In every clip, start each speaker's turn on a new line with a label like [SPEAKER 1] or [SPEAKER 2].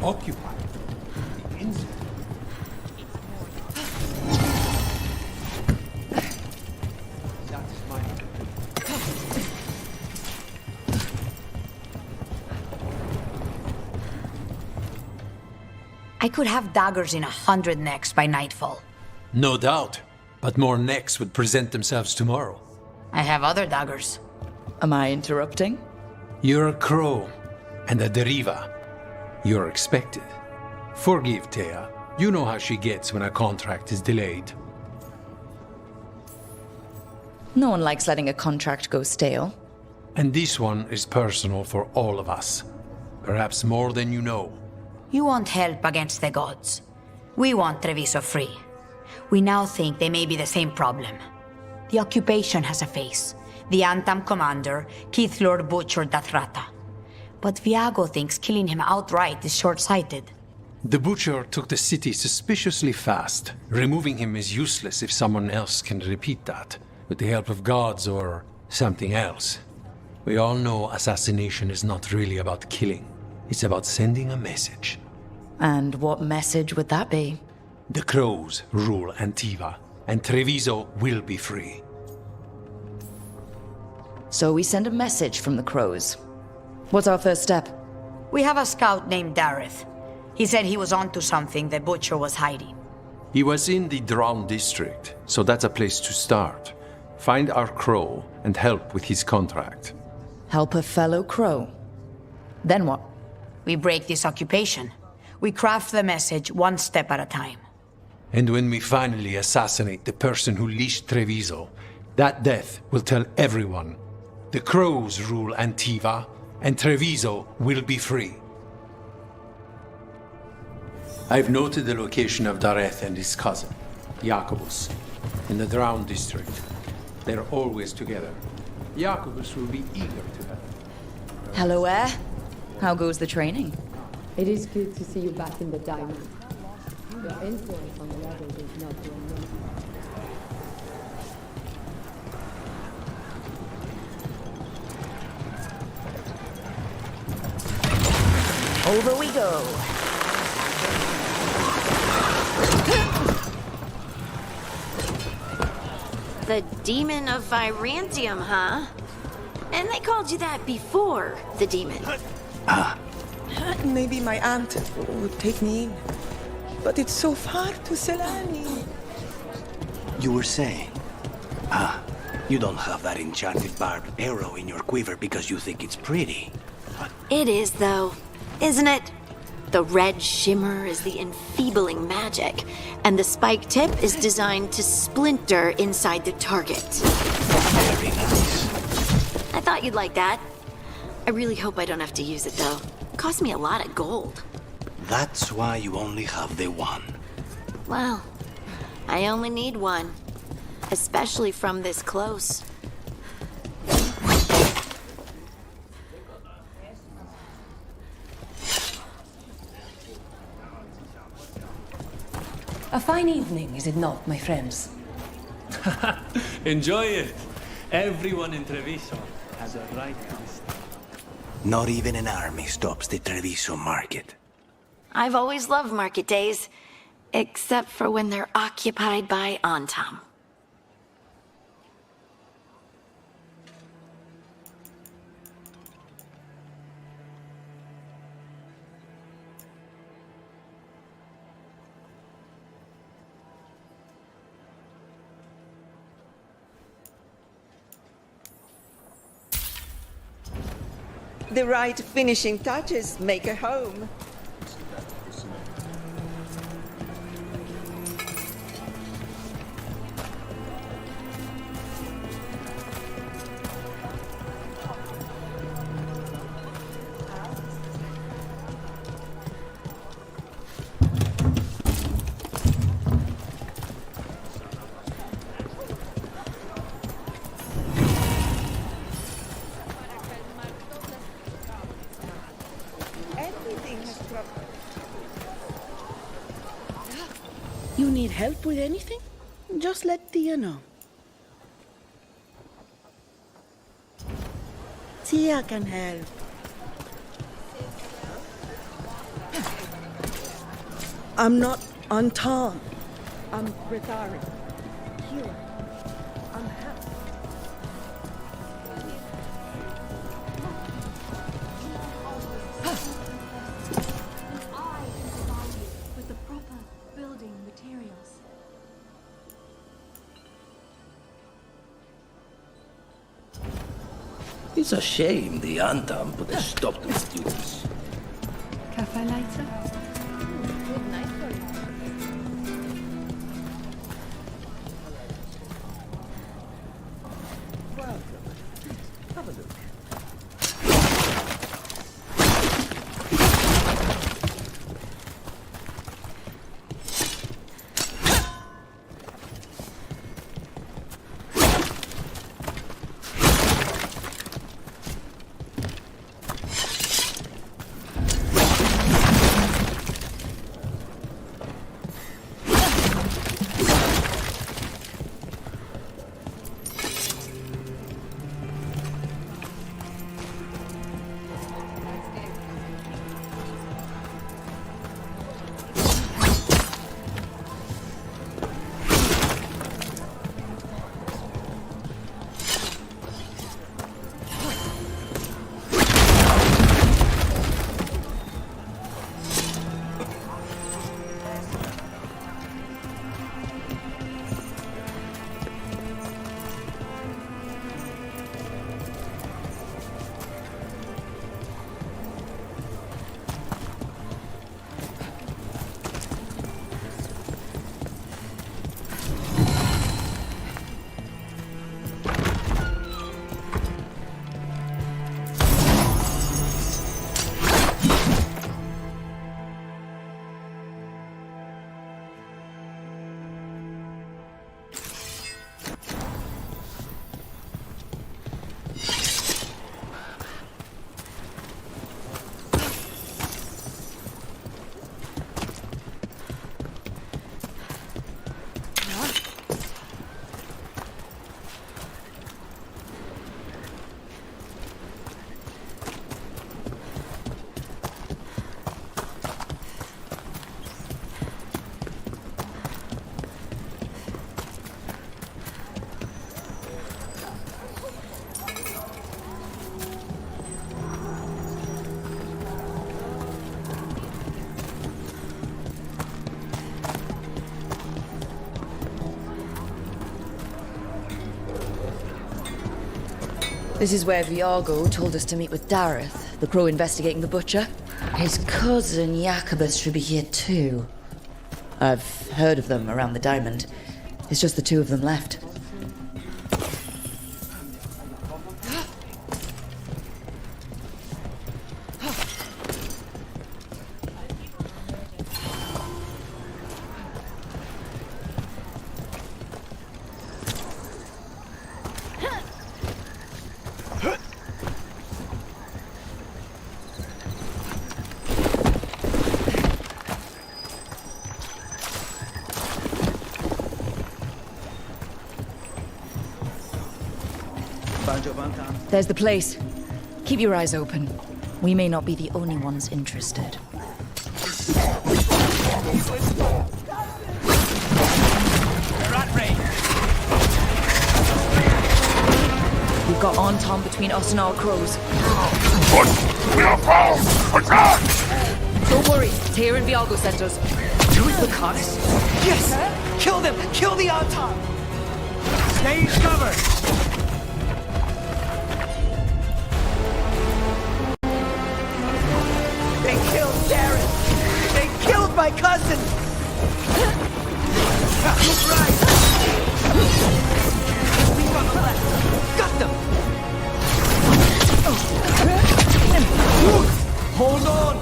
[SPEAKER 1] occupied. The incident.
[SPEAKER 2] I could have daggers in 100 necks by nightfall.
[SPEAKER 1] No doubt. But more necks would present themselves tomorrow.
[SPEAKER 2] I have other daggers.
[SPEAKER 3] Am I interrupting?
[SPEAKER 1] You're a crow, and a deriva. You're expected. Forgive Thea. You know how she gets when a contract is delayed.
[SPEAKER 3] No one likes letting a contract go stale.
[SPEAKER 1] And this one is personal for all of us. Perhaps more than you know.
[SPEAKER 2] You want help against the gods. We want Treviso free. We now think they may be the same problem. The occupation has a face. The Antam commander, Keith Lord butchered Dathrata. But Viago thinks killing him outright is short-sighted.
[SPEAKER 1] The butcher took the city suspiciously fast. Removing him is useless if someone else can repeat that, with the help of gods or something else. We all know assassination is not really about killing. It's about sending a message.
[SPEAKER 3] And what message would that be?
[SPEAKER 1] The crows rule Antiva, and Treviso will be free.
[SPEAKER 3] So we send a message from the crows. What's our first step?
[SPEAKER 2] We have a scout named Dareth. He said he was onto something the butcher was hiding.
[SPEAKER 1] He was in the Drown district, so that's a place to start. Find our crow and help with his contract.
[SPEAKER 3] Help a fellow crow. Then what?
[SPEAKER 2] We break this occupation. We craft the message one step at a time.
[SPEAKER 1] And when we finally assassinate the person who leashed Treviso, that death will tell everyone. The crows rule Antiva, and Treviso will be free. I've noted the location of Dareth and his cousin, Jacobus, in the Drown district. They're always together. Jacobus will be eager to help.
[SPEAKER 3] Hello, Air. How goes the training?
[SPEAKER 4] It is good to see you back in the diamond. Your influence on the others is not your name.
[SPEAKER 2] Over we go.
[SPEAKER 5] The Demon of Virantium, huh? And they called you that before the demon.
[SPEAKER 6] Maybe my aunt would take me in. But it's so far to Selani.
[SPEAKER 7] You were saying? You don't have that enchanted barbed arrow in your quiver because you think it's pretty.
[SPEAKER 5] It is, though, isn't it? The red shimmer is the enfeebling magic, and the spike tip is designed to splinter inside the target.
[SPEAKER 7] Very nice.
[SPEAKER 5] I thought you'd like that. I really hope I don't have to use it, though. It cost me a lot of gold.
[SPEAKER 7] That's why you only have the one.
[SPEAKER 5] Well, I only need one. Especially from this close.
[SPEAKER 4] A fine evening, is it not, my friends?
[SPEAKER 8] Enjoy it. Everyone in Treviso has a right to this.
[SPEAKER 7] Not even an army stops the Treviso market.
[SPEAKER 5] I've always loved market days, except for when they're occupied by Antam.
[SPEAKER 6] The right finishing touches make a home. Everything has trouble.
[SPEAKER 9] You need help with anything? Just let Tia know. Tia can help. I'm not on Tom. I'm Rithari. Healer. I'm Hap.
[SPEAKER 10] With the proper building materials.
[SPEAKER 11] It's a shame the Antam put a stop to its duties.
[SPEAKER 10] Cafe later?
[SPEAKER 4] Good night for you.
[SPEAKER 11] Have a look.
[SPEAKER 3] This is where Veilguard told us to meet with Dareth, the crow investigating the butcher. His cousin Jacobus should be here too. I've heard of them around the diamond. It's just the two of them left. There's the place. Keep your eyes open. We may not be the only ones interested. We've got on Tom between us and our crows.
[SPEAKER 12] We are found! Attack!
[SPEAKER 3] Don't worry, Tyr and Veilguard sent us.
[SPEAKER 7] Do it, Lucanus! Yes! Kill them! Kill the Antam!
[SPEAKER 8] Stay in cover!
[SPEAKER 7] They killed Darren! They killed my cousin! Look right! Leave on the left! Got them! Hold on!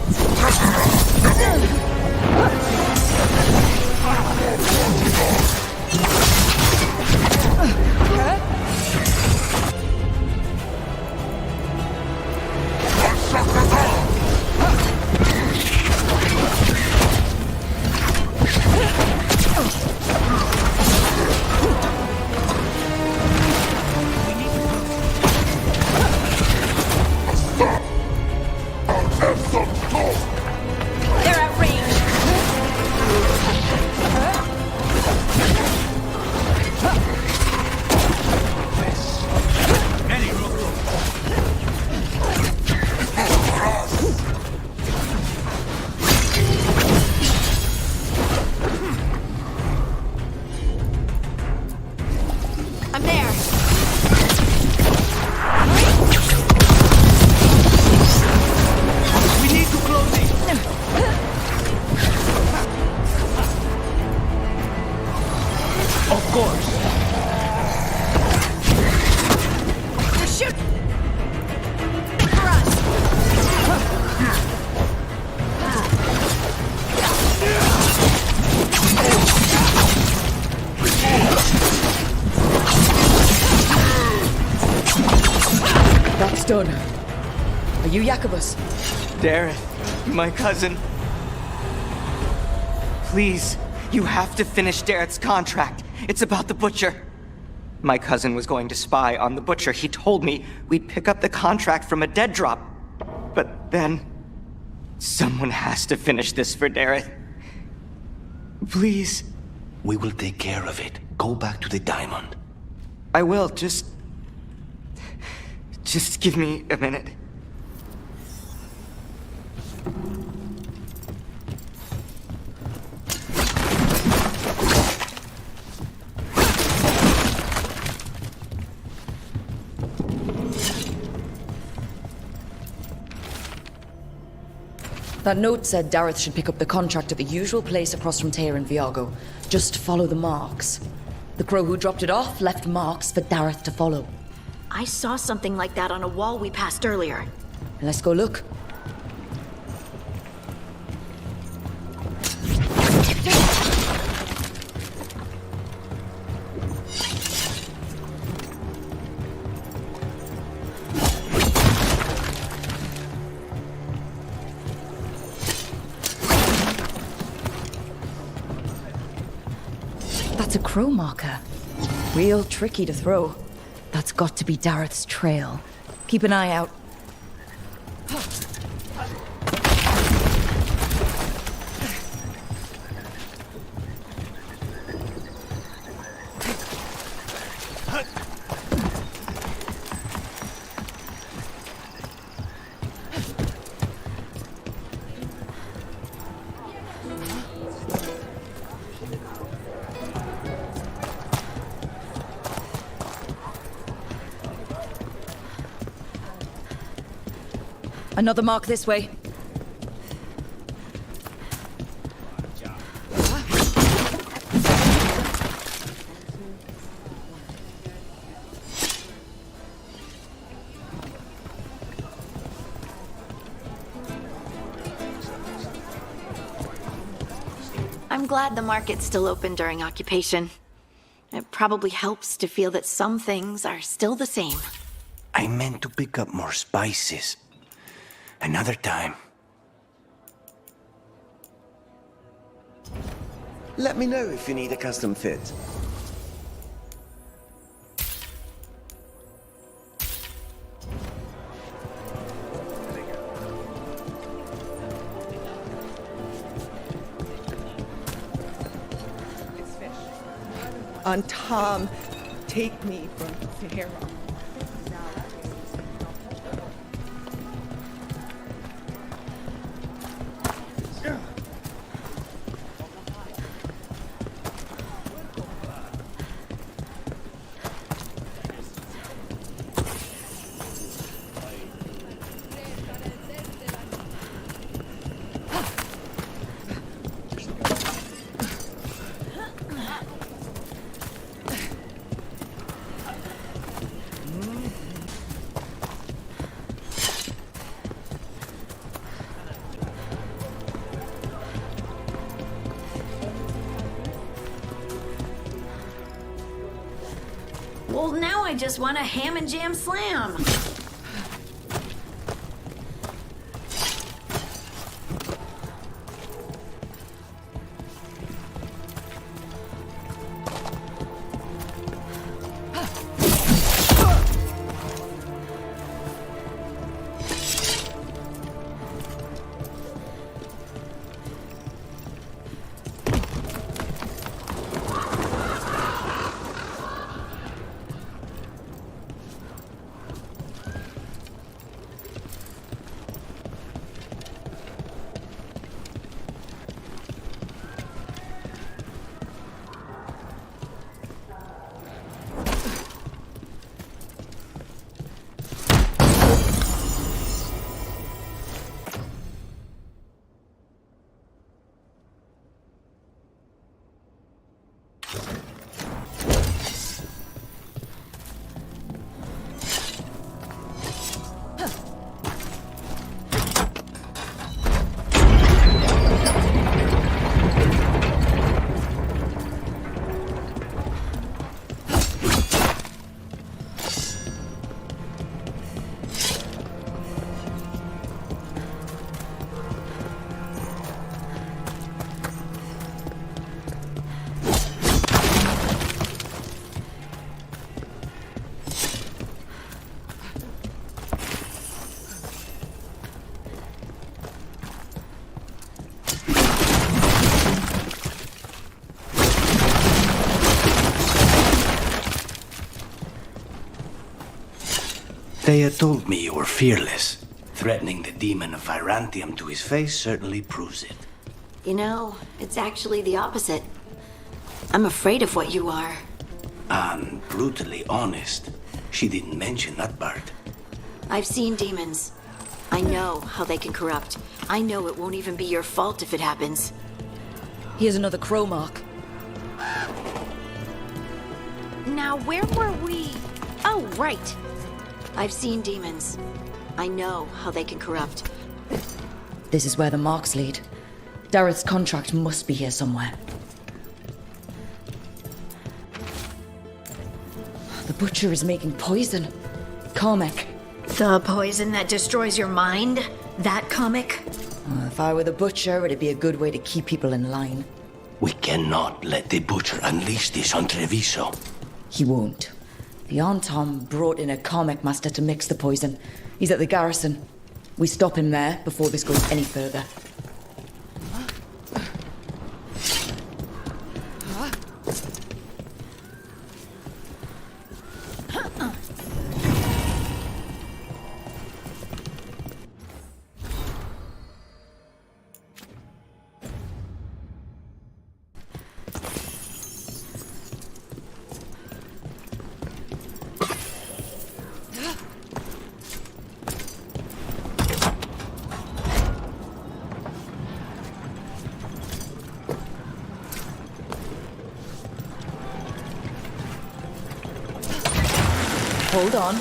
[SPEAKER 3] Stoner. Are you Jacobus?
[SPEAKER 13] Darren, my cousin. Please, you have to finish Darrett's contract. It's about the Butcher. My cousin was going to spy on the Butcher. He told me we'd pick up the contract from a dead drop. But then, someone has to finish this for Darrett. Please.
[SPEAKER 7] We will take care of it. Go back to the diamond.
[SPEAKER 13] I will, just give me a minute.
[SPEAKER 3] That note said Dareth should pick up the contract at the usual place across from Teir and Viago. Just follow the marks. The crow who dropped it off left marks for Dareth to follow.
[SPEAKER 5] I saw something like that on a wall we passed earlier.
[SPEAKER 3] Let's go look. That's a crow marker. Real tricky to throw. That's got to be Dareth's trail. Keep an eye out. Another mark this way.
[SPEAKER 5] I'm glad the market's still open during occupation. It probably helps to feel that some things are still the same.
[SPEAKER 7] I meant to pick up more spices. Another time.
[SPEAKER 14] Let me know if you need a custom fit.
[SPEAKER 6] And Tom, take me from Sahara.
[SPEAKER 5] Well, now I just want a ham and jam slam.
[SPEAKER 7] Thea told me you were fearless. Threatening the demon of Virantium to his face certainly proves it.
[SPEAKER 5] You know, it's actually the opposite. I'm afraid of what you are.
[SPEAKER 7] I'm brutally honest. She didn't mention that part.
[SPEAKER 5] I've seen demons. I know how they can corrupt. I know it won't even be your fault if it happens.
[SPEAKER 3] Here's another crow mark.
[SPEAKER 5] Now, where were we? Oh, right. I've seen demons. I know how they can corrupt.
[SPEAKER 3] This is where the marks lead. Dareth's contract must be here somewhere. The butcher is making poison. Comic.
[SPEAKER 5] The poison that destroys your mind? That comic?
[SPEAKER 3] If I were the butcher, it'd be a good way to keep people in line.
[SPEAKER 7] We cannot let the butcher unleash this on Treviso.
[SPEAKER 3] He won't. The Antam brought in a comic master to mix the poison. He's at the garrison. We stop him there before this goes any further. Hold on.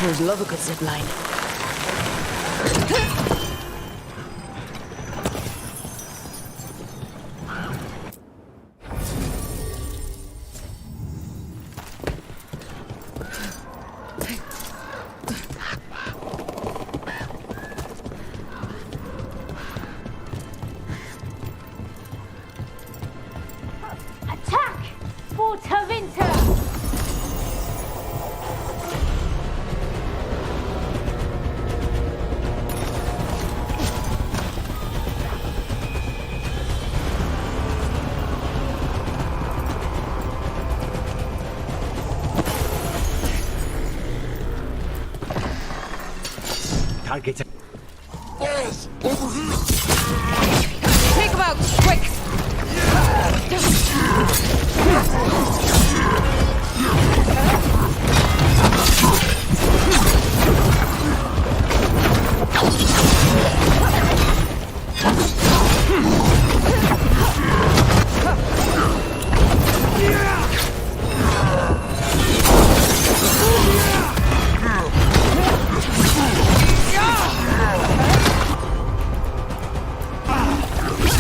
[SPEAKER 3] Pros love a good zip line.
[SPEAKER 10] Attack! Water Winter!
[SPEAKER 7] Targets.
[SPEAKER 12] Balls! Over here!
[SPEAKER 3] Take him out, quick!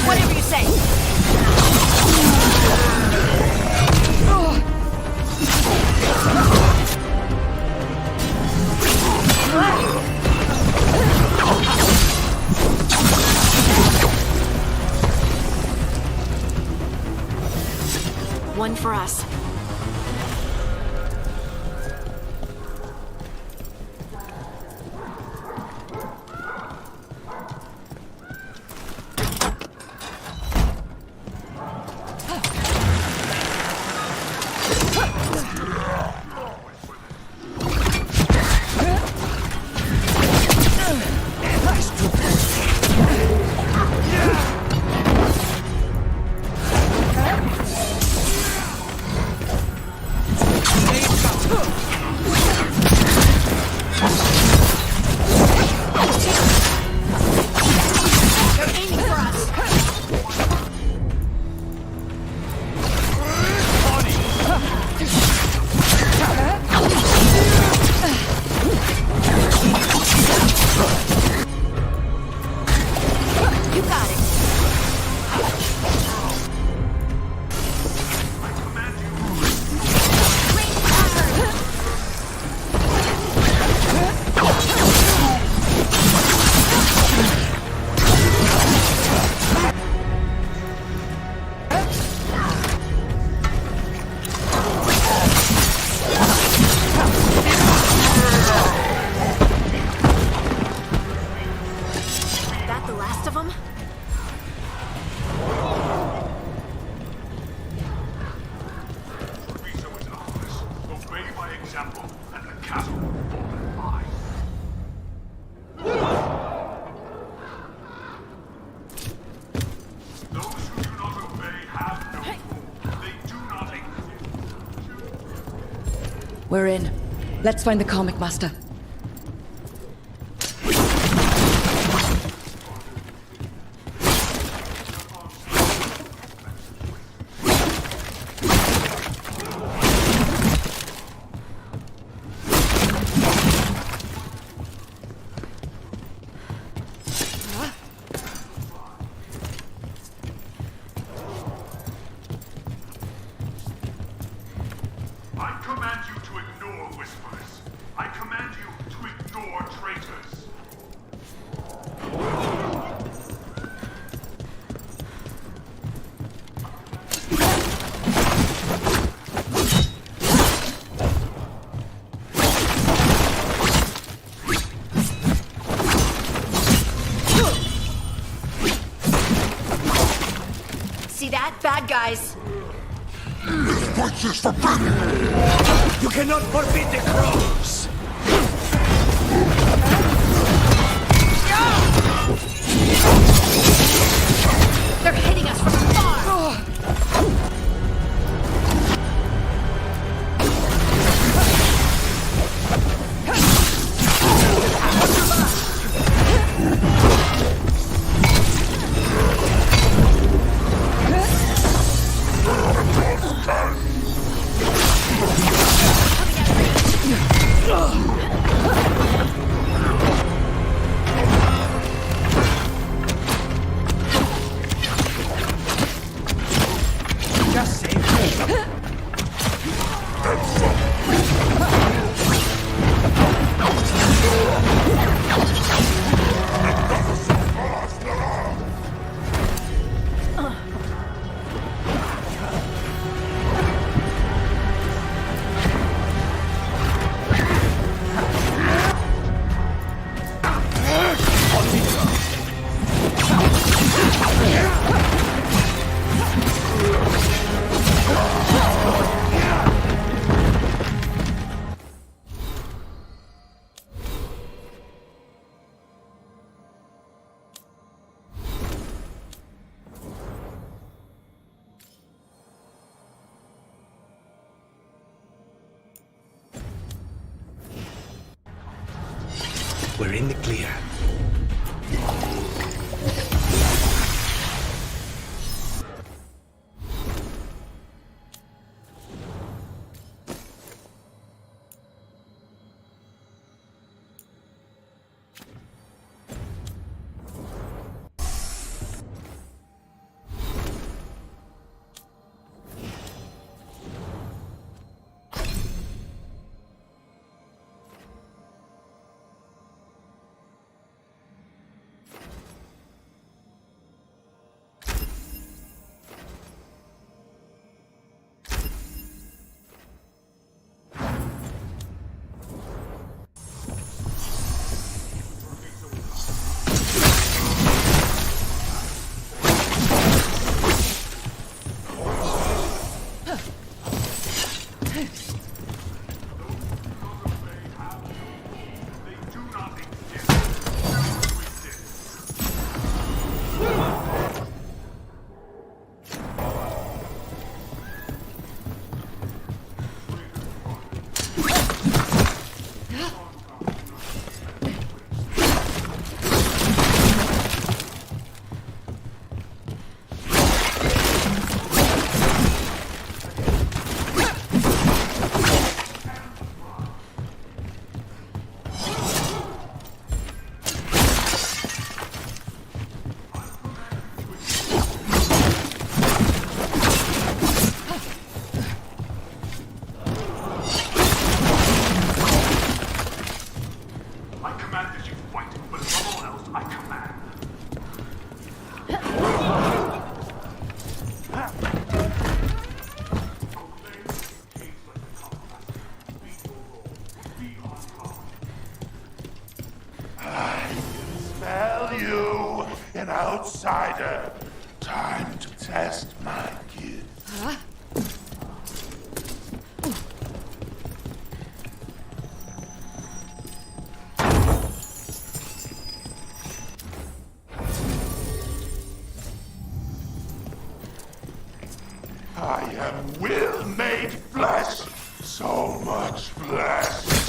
[SPEAKER 5] Whatever you say. One for us.
[SPEAKER 3] We're in. Let's find the Karmic Master.
[SPEAKER 2] See that? Bad guys.
[SPEAKER 12] This place is forbidden!
[SPEAKER 7] You cannot forbid the crows!
[SPEAKER 2] They're hitting us from afar!
[SPEAKER 7] We're in the clear.
[SPEAKER 12] An outsider. Time to test my gift.
[SPEAKER 3] Huh?
[SPEAKER 12] I am will made flesh, So much flesh.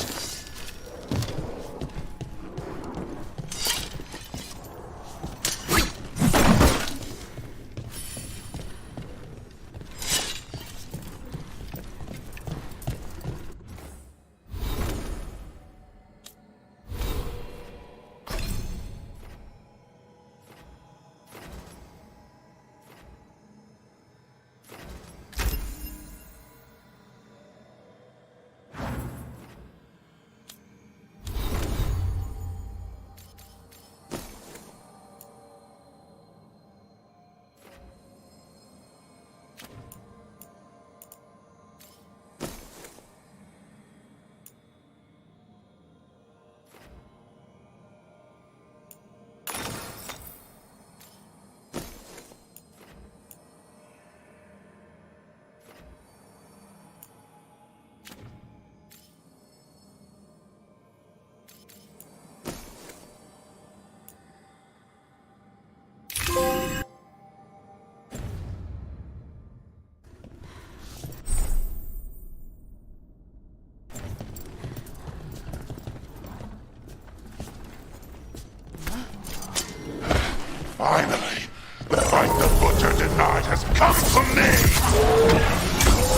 [SPEAKER 12] Finally, the fight the Butcher denied has come to me!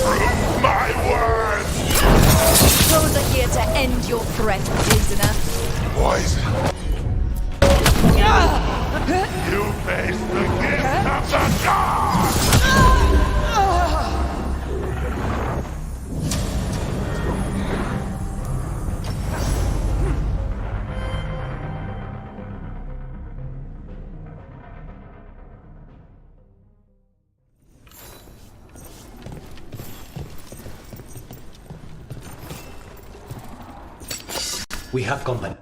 [SPEAKER 12] Prove my worth!
[SPEAKER 3] Those are here to end your threat, prisoner.
[SPEAKER 12] Poison! You face the gift of the gods!
[SPEAKER 7] We have company.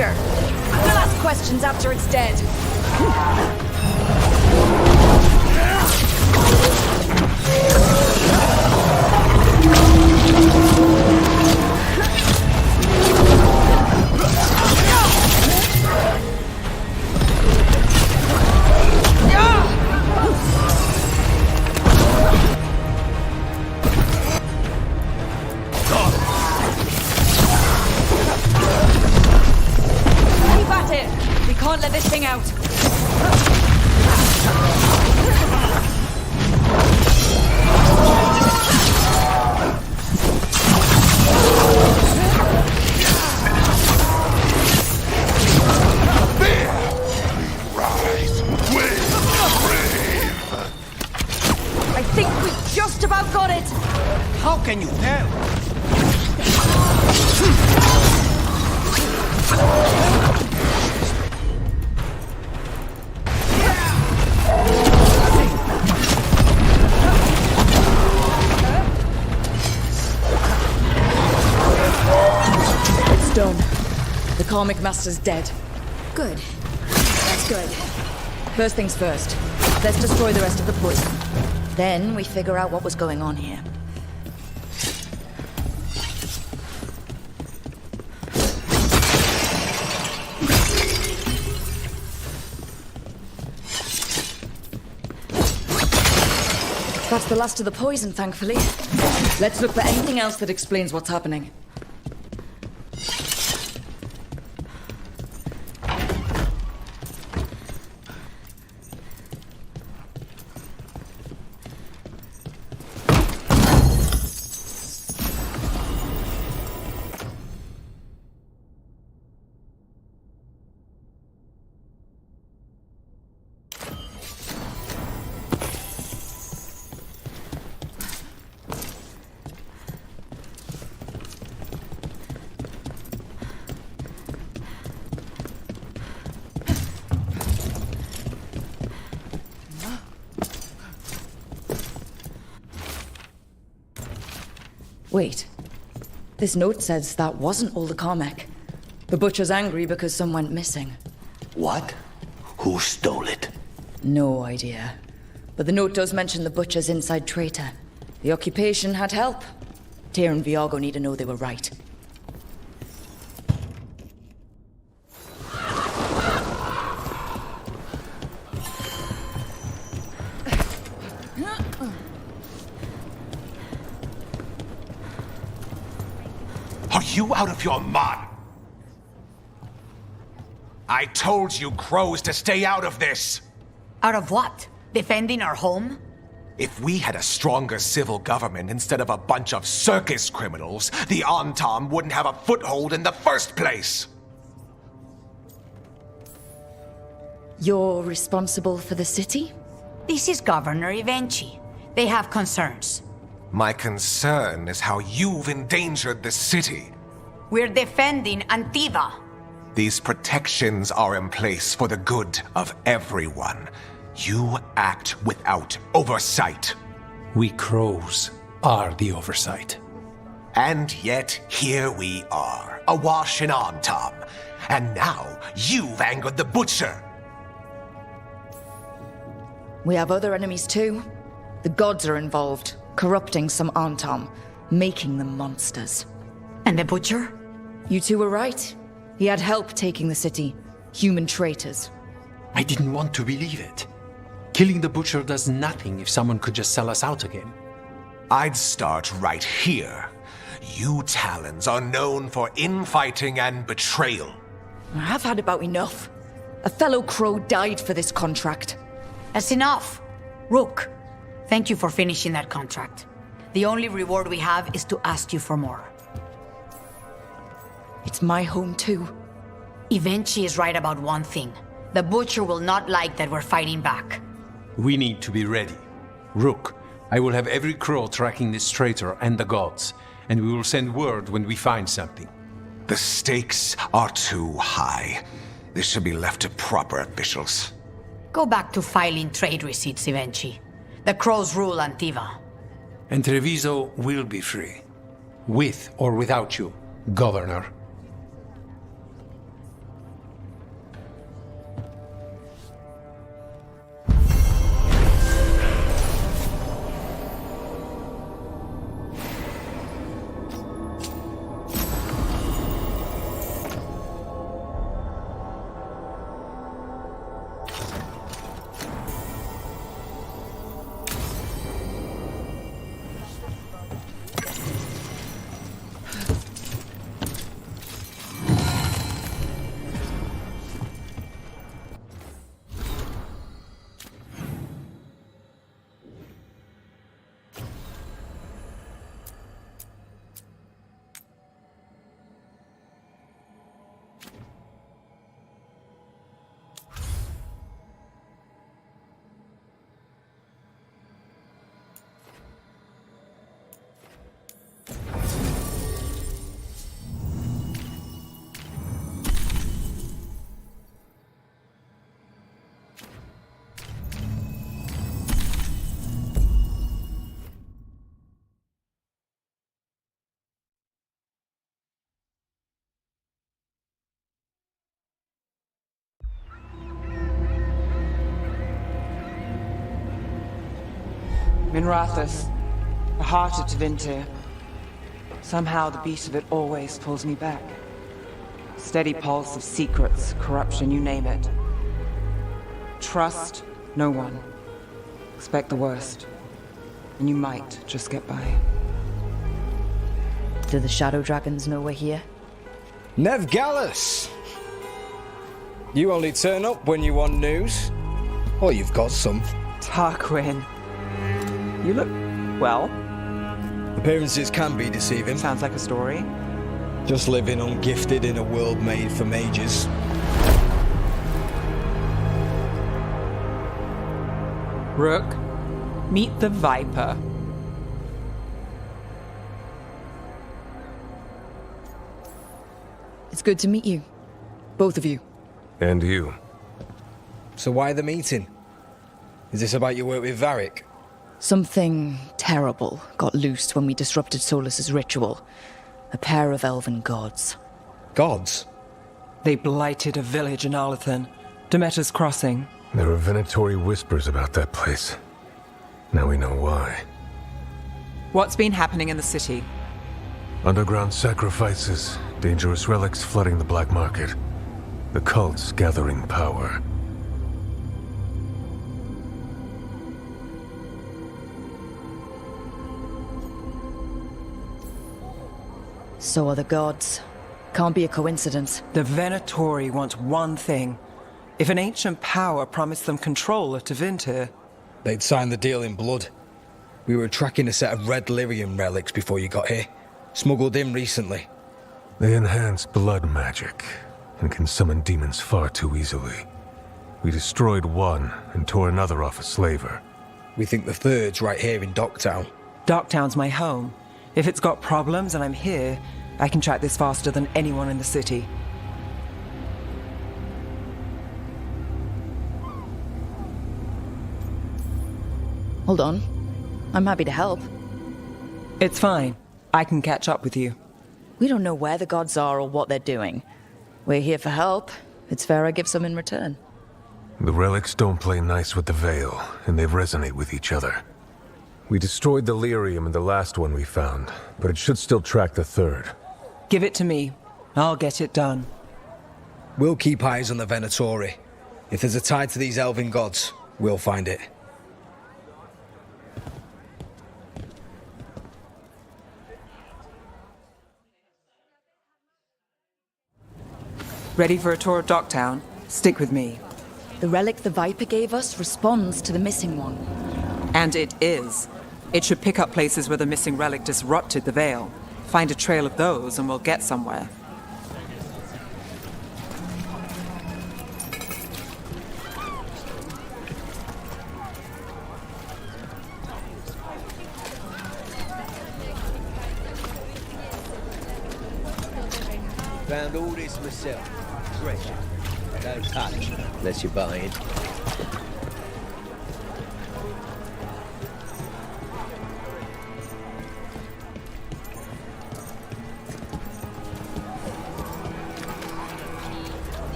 [SPEAKER 3] butcher? We'll ask questions after it's dead. Keep at it! We can't let this thing out. I think we just about got it!
[SPEAKER 7] How can you tell?
[SPEAKER 3] It's done. The Karmic Master's dead.
[SPEAKER 2] Good. That's good.
[SPEAKER 3] First things first. Let's destroy the rest of the poison. Then we figure out what was going on here. That's the last of the poison, thankfully. Let's look for anything else that explains what's happening. Wait. This note says that wasn't all the Carmack. The butcher's angry because some went missing.
[SPEAKER 7] What? Who stole it?
[SPEAKER 3] No idea. But the note does mention the butcher's inside traitor. The occupation had help. Tyr and Viago need to know they were right.
[SPEAKER 15] Are you out of your mind? I told you crows to stay out of this!
[SPEAKER 2] Out of what? Defending our home?
[SPEAKER 15] If we had a stronger civil government instead of a bunch of circus criminals, the Antam wouldn't have a foothold in the first place!
[SPEAKER 3] You're responsible for the city?
[SPEAKER 2] This is Governor Ivenchi. They have concerns.
[SPEAKER 15] My concern is how you've endangered the city.
[SPEAKER 2] We're defending Antiva.
[SPEAKER 15] These protections are in place for the good of everyone. You act without oversight.
[SPEAKER 1] We crows are the oversight.
[SPEAKER 15] And yet, here we are, awash in Antam. And now, you've angered the Butcher.
[SPEAKER 3] We have other enemies too. The gods are involved, corrupting some Antam, making them monsters.
[SPEAKER 2] And the Butcher?
[SPEAKER 3] You two were right. He had help taking the city. Human traitors.
[SPEAKER 1] I didn't want to believe it. Killing the Butcher does nothing if someone could just sell us out again.
[SPEAKER 15] I'd start right here. You Talons are known for infighting and betrayal.
[SPEAKER 3] I've had about enough. A fellow crow died for this contract.
[SPEAKER 2] That's enough. Rook, thank you for finishing that contract. The only reward we have is to ask you for more.
[SPEAKER 3] It's my home too.
[SPEAKER 2] Ivenchi is right about one thing. The Butcher will not like that we're fighting back.
[SPEAKER 1] We need to be ready. Rook, I will have every crow tracking this traitor and the gods, and we will send word when we find something.
[SPEAKER 15] The stakes are too high. This should be left to proper officials.
[SPEAKER 2] Go back to filing trade receipts, Ivenchi. The crows rule Antiva.
[SPEAKER 1] And Treviso will be free. With or without you, Governor.
[SPEAKER 6] Minrathus, the heart of Tevinter. Somehow the beat of it always pulls me back. Steady pulse of secrets, corruption, you name it. Trust no one. Expect the worst. And you might just get by.
[SPEAKER 2] Do the Shadow Dragons know we're here?
[SPEAKER 16] Nev Gallus! You only turn up when you want news. Or you've got some.
[SPEAKER 6] Tarquin. You look... well.
[SPEAKER 16] Appearances can be deceiving.
[SPEAKER 6] Sounds like a story.
[SPEAKER 16] Just living ungifted in a world made for mages.
[SPEAKER 6] Rook, meet the Viper.
[SPEAKER 3] It's good to meet you. Both of you.
[SPEAKER 17] And you.
[SPEAKER 16] So why the meeting? Is this about your work with Varric?
[SPEAKER 3] Something terrible got loosed when we disrupted Solus's ritual. A pair of elven gods.
[SPEAKER 16] Gods?
[SPEAKER 6] They blighted a village in Arlathan. Demeter's Crossing.
[SPEAKER 17] There are venatory whispers about that place. Now we know why.
[SPEAKER 6] What's been happening in the city?
[SPEAKER 17] Underground sacrifices, dangerous relics flooding the black market. The cults gathering power.
[SPEAKER 3] So are the gods. Can't be a coincidence.
[SPEAKER 6] The Venatori want one thing. If an ancient power promised them control of Tevinter,
[SPEAKER 16] they'd sign the deal in blood. We were tracking a set of red lyrium relics before you got here. Smuggled in recently.
[SPEAKER 17] They enhance blood magic and can summon demons far too easily. We destroyed one and tore another off a slaver.
[SPEAKER 16] We think the third's right here in Docktown.
[SPEAKER 6] Docktown's my home. If it's got problems and I'm here, I can track this faster than anyone in the city.
[SPEAKER 3] Hold on. I'm happy to help.
[SPEAKER 6] It's fine. I can catch up with you.
[SPEAKER 3] We don't know where the gods are or what they're doing. We're here for help. It's fair I give some in return.
[SPEAKER 17] The relics don't play nice with the Veil, and they resonate with each other. We destroyed the lyrium in the last one we found, but it should still track the third.
[SPEAKER 6] Give it to me. I'll get it done.
[SPEAKER 16] We'll keep eyes on the Venatori. If there's a tie to these elven gods, we'll find it.
[SPEAKER 6] Ready for a tour of Docktown? Stick with me.
[SPEAKER 3] The relic the Viper gave us responds to the missing one.
[SPEAKER 6] And it is. It should pick up places where the missing relic disrupted the Veil. Find a trail of those and we'll get somewhere.
[SPEAKER 14] Found all this myself. Treasure. Don't touch, unless you're buying.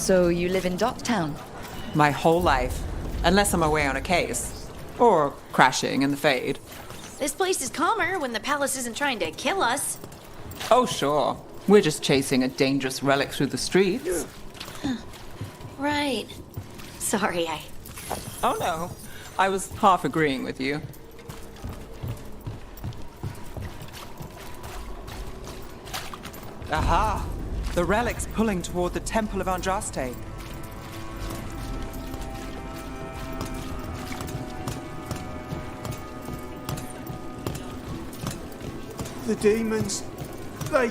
[SPEAKER 3] So you live in Docktown?
[SPEAKER 6] My whole life. Unless I'm away on a case. Or crashing in the Fade.
[SPEAKER 5] This place is calmer when the palace isn't trying to kill us.
[SPEAKER 6] Oh, sure. We're just chasing a dangerous relic through the streets.
[SPEAKER 5] Right. Sorry,
[SPEAKER 6] Oh, no. I was half agreeing with you. Aha! The relic's pulling toward the Temple of Andraste.
[SPEAKER 18] The demons, they...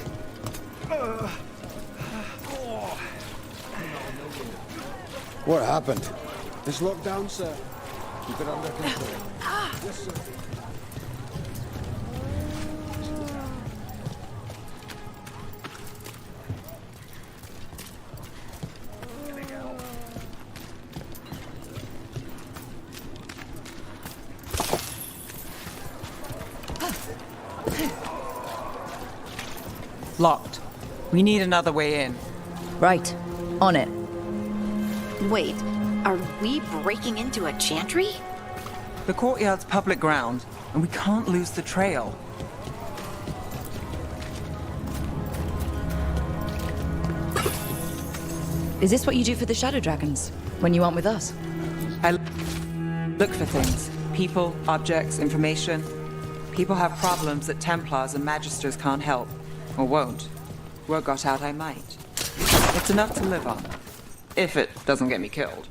[SPEAKER 19] What happened? It's locked down, sir. Keep it under control. Yes, sir.
[SPEAKER 6] Locked. We need another way in.
[SPEAKER 3] Right. On it.
[SPEAKER 5] Wait, are we breaking into a chantry?
[SPEAKER 6] The courtyard's public ground, and we can't lose the trail.
[SPEAKER 3] Is this what you do for the Shadow Dragons? When you aren't with us?
[SPEAKER 6] I look for things. People, objects, information. People have problems that Templars and Magisters can't help. Or won't. Word got out I might. It's enough to live on. If it doesn't get me killed.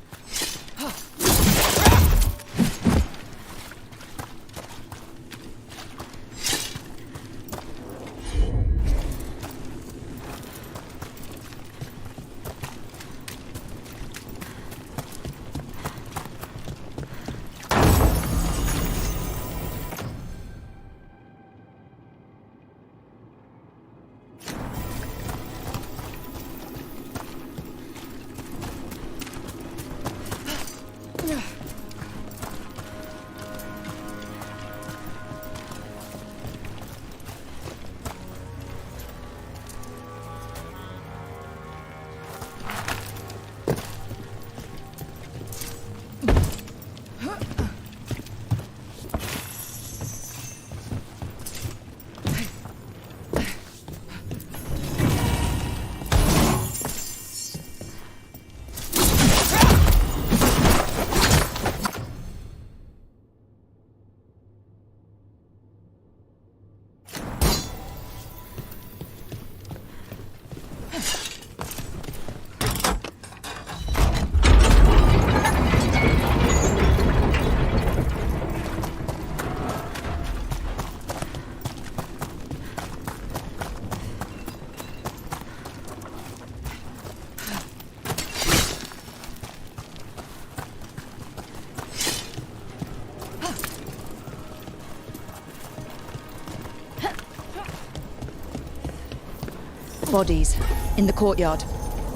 [SPEAKER 3] Bodies. In the courtyard.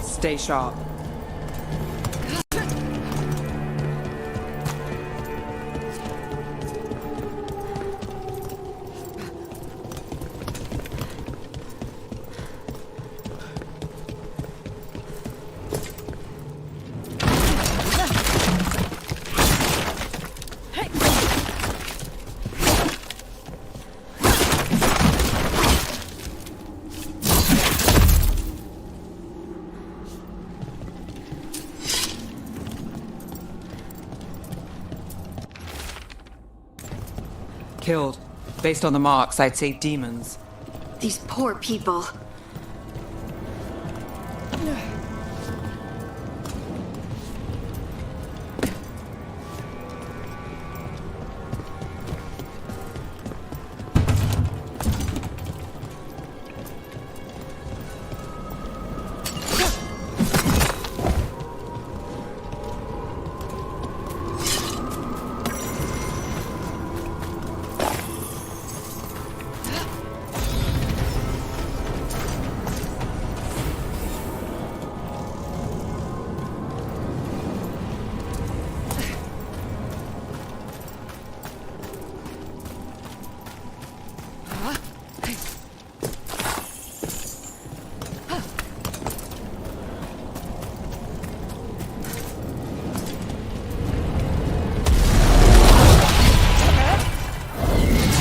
[SPEAKER 6] Stay sharp. Killed. Based on the marks, I'd say demons.
[SPEAKER 5] These poor people.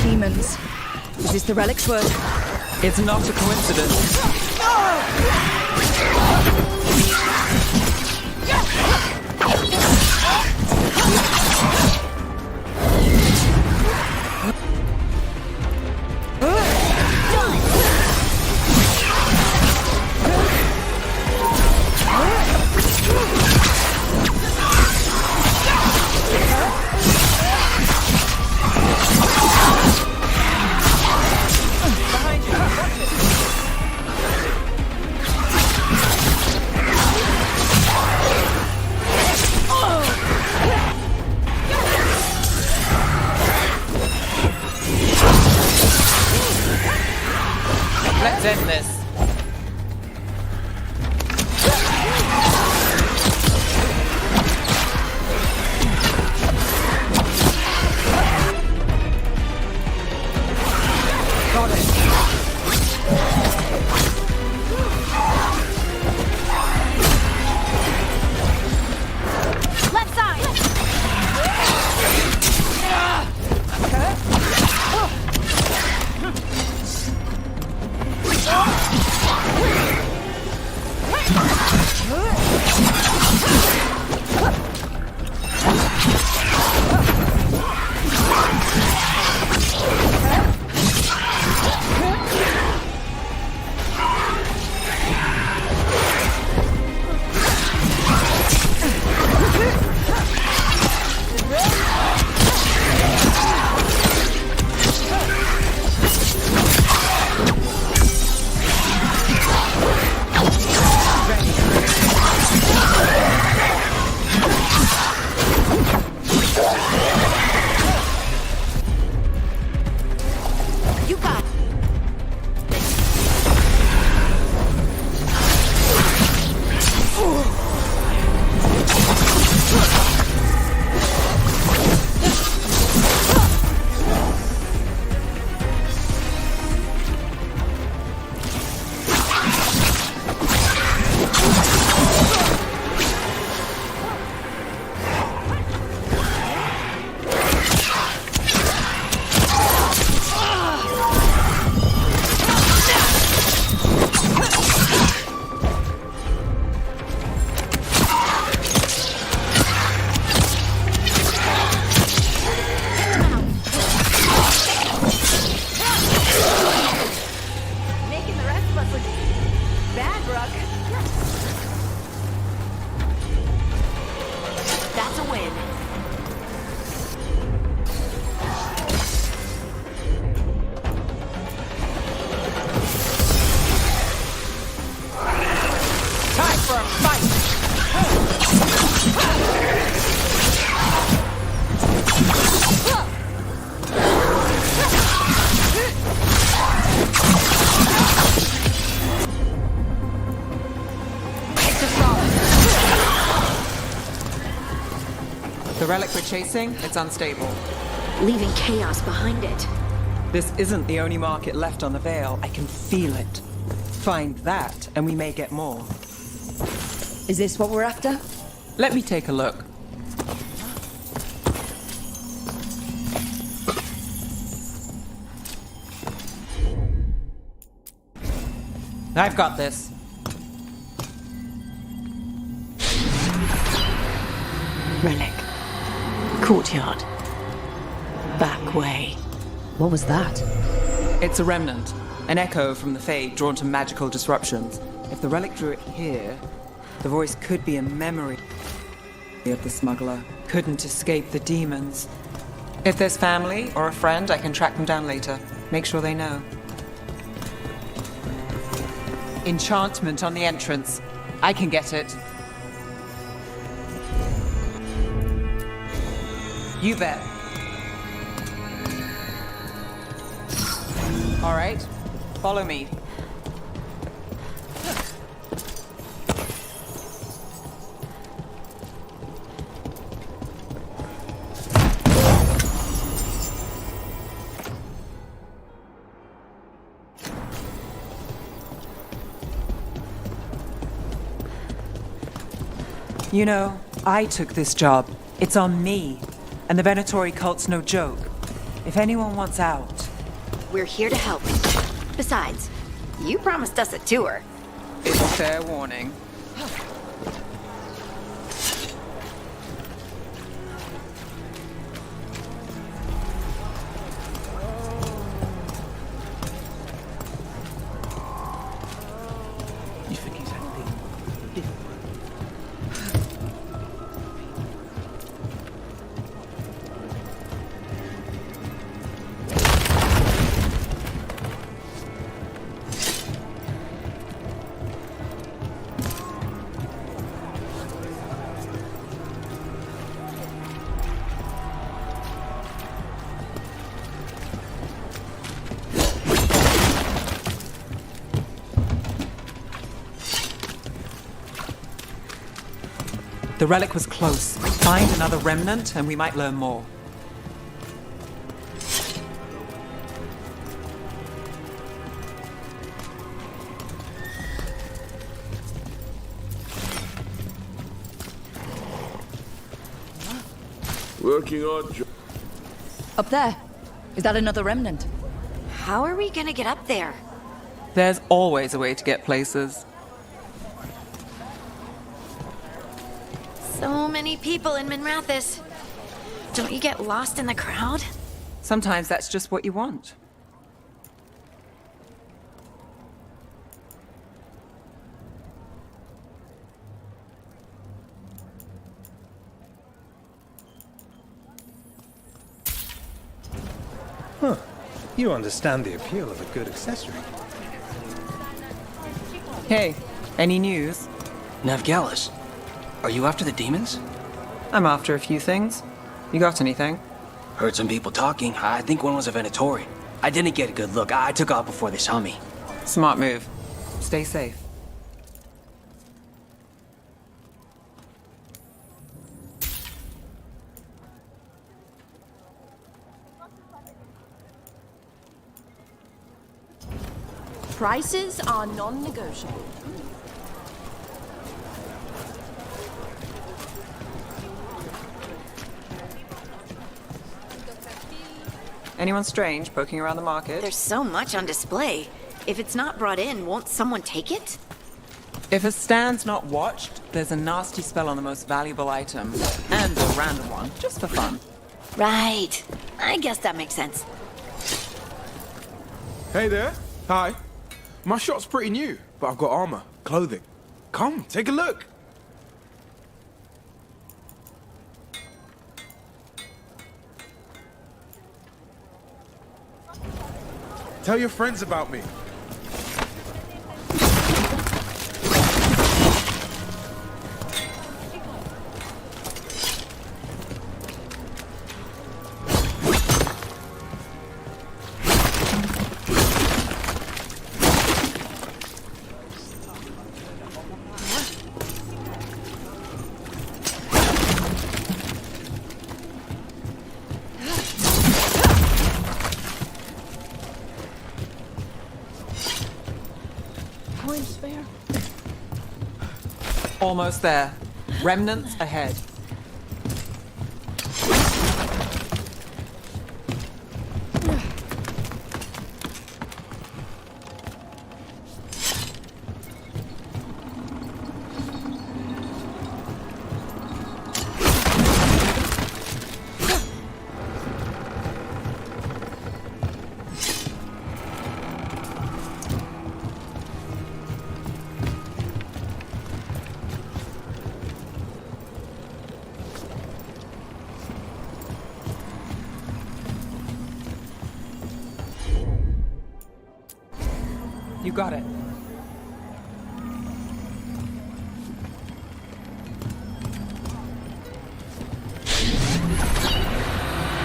[SPEAKER 3] Demons. Is this the relic's work?
[SPEAKER 6] It's not a coincidence. end this. Got it.
[SPEAKER 10] Left side!
[SPEAKER 6] The relic we're chasing, it's unstable.
[SPEAKER 5] Leaving chaos behind it.
[SPEAKER 6] This isn't the only market left on the Veil. I can feel it. Find that, and we may get more.
[SPEAKER 3] Is this what we're after?
[SPEAKER 6] Let me take a look. I've got this.
[SPEAKER 5] Relic. Courtyard. Back way.
[SPEAKER 3] What was that?
[SPEAKER 6] It's a remnant. An echo from the Fade drawn to magical disruptions. If the relic drew it here, the voice could be a memory of the smuggler. Couldn't escape the demons. If there's family or a friend, I can track them down later. Make sure they know. Enchantment on the entrance. I can get it. You bet. All right, follow me. You know, I took this job. It's on me. And the Venatori cult's no joke. If anyone wants out...
[SPEAKER 5] We're here to help. Besides, you promised us a tour.
[SPEAKER 6] It's a fair warning.
[SPEAKER 7] You think he's anything different?
[SPEAKER 6] The relic was close. Find another remnant and we might learn more.
[SPEAKER 19] Working on
[SPEAKER 3] Up there. Is that another remnant?
[SPEAKER 5] How are we gonna get up there?
[SPEAKER 6] There's always a way to get places.
[SPEAKER 5] So many people in Minrathis. Don't you get lost in the crowd?
[SPEAKER 6] Sometimes that's just what you want.
[SPEAKER 20] Huh. You understand the appeal of a good accessory.
[SPEAKER 6] Hey, any news?
[SPEAKER 13] Navgalis, are you after the demons?
[SPEAKER 6] I'm after a few things. You got anything?
[SPEAKER 13] Heard some people talking. I think one was a Venatori. I didn't get a good look. I took off before they saw me.
[SPEAKER 6] Smart move. Stay safe.
[SPEAKER 10] Prices are non-negotiable.
[SPEAKER 6] Anyone strange poking around the market?
[SPEAKER 5] There's so much on display. If it's not brought in, won't someone take it?
[SPEAKER 6] If a stand's not watched, there's a nasty spell on the most valuable item. And a random one, just for fun.
[SPEAKER 5] Right. I guess that makes sense.
[SPEAKER 21] Hey there. Hi. My shop's pretty new, but I've got armor, clothing. Come, take a look. Tell your friends about me.
[SPEAKER 6] Almost there. Remnants ahead. You got it.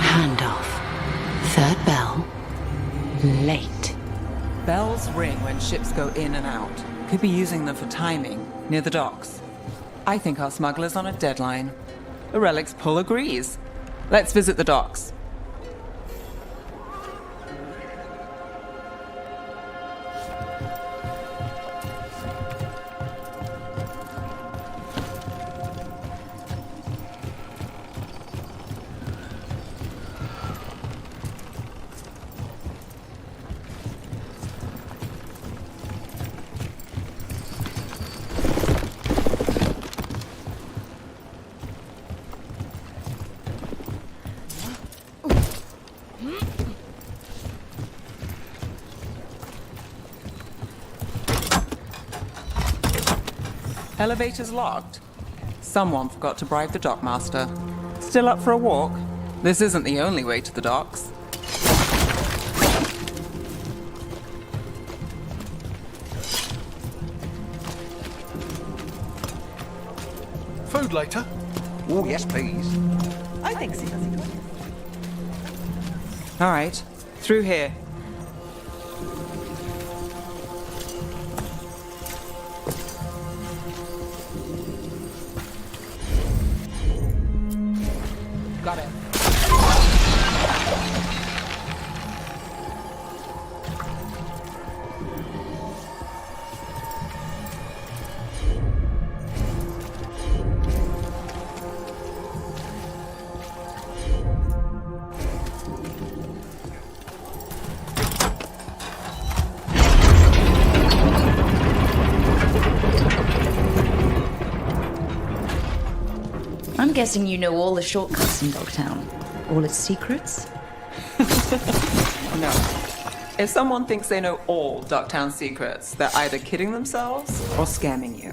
[SPEAKER 2] Handoff. Third bell. Late.
[SPEAKER 6] Bells ring when ships go in and out. Could be using them for timing, near the docks. I think our smuggler's on a deadline. The relic's pull agrees. Let's visit the docks. Elevator's locked. Someone forgot to bribe the dockmaster. Still up for a walk? This isn't the only way to the docks.
[SPEAKER 21] Food later?
[SPEAKER 14] Oh, yes, please.
[SPEAKER 9] I think so.
[SPEAKER 6] All right, through here.
[SPEAKER 3] I'm guessing you know all the shortcuts in Dogtown. All its secrets?
[SPEAKER 6] No. If someone thinks they know all Ducktown secrets, they're either kidding themselves or scamming you.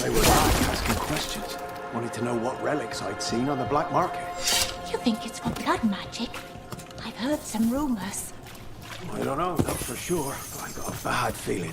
[SPEAKER 7] They were back asking questions. Wanted to know what relics I'd seen on the black market.
[SPEAKER 4] You think it's for blood magic? I've heard some rumors.
[SPEAKER 7] I don't know, not for sure, but I got a bad feeling.